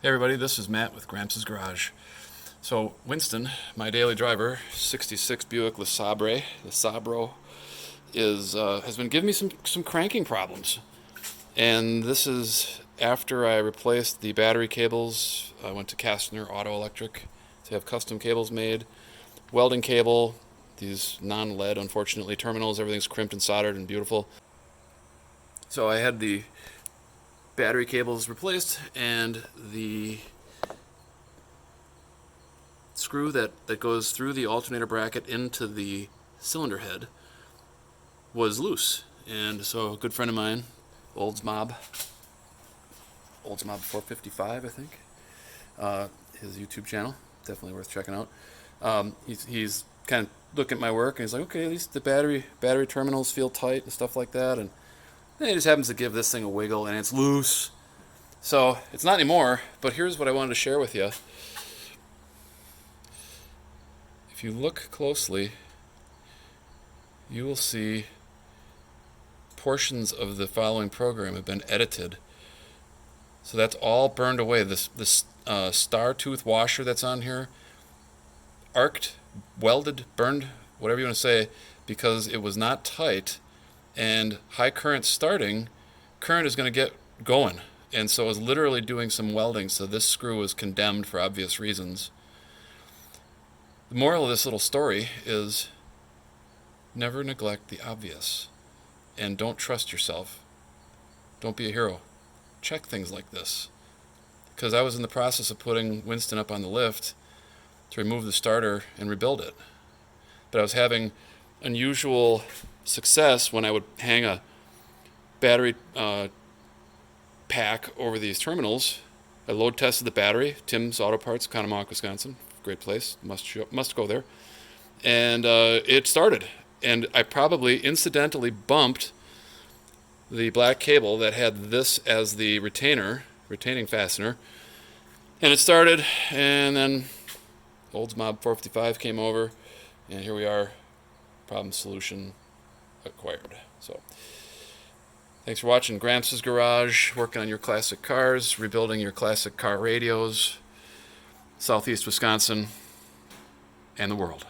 Hey everybody, this is Matt with Gramps Garage. So Winston, my daily driver, 66 Buick Le Sabre, is has been giving me some cranking problems. And this is after I replaced the battery cables. I went to Kastner Auto Electric to have custom cables made. Welding cable, these non-lead, unfortunately, terminals, everything's crimped and soldered and beautiful. So I had the battery cables replaced and the screw that goes through the alternator bracket into the cylinder head was loose. And so a good friend of mine, Oldsmob 455, I think, his YouTube channel, definitely worth checking out. He's kind of looking at my work and he's like, okay, at least the battery terminals feel tight and stuff like that. And then he just happens to give this thing a wiggle and it's loose. So it's not anymore, but here's what I wanted to share with you. If you look closely, you will see portions of the following program have been edited. So that's all burned away. This star tooth washer that's on here, arced, welded, burned, whatever you want to say, because it was not tight, and high current starting, current is going to get going. And so I was literally doing some welding, so this screw was condemned for obvious reasons. The moral of this little story is never neglect the obvious, and don't trust yourself. Don't be a hero. Check things like this. Because I was in the process of putting Winston up on the lift to remove the starter and rebuild it. But I was having unusual success when I would hang a battery pack over these terminals. I load tested the battery, Tim's Auto Parts, Conomowoc, Wisconsin. Great place, must go there. And it started. And I probably incidentally bumped the black cable that had this as the retaining fastener. And it started, and then Oldsmob 455 came over, and here we are, problem solution acquired. So thanks for watching Gramps' Garage, working on your classic cars, rebuilding your classic car radios, Southeast Wisconsin, and the world.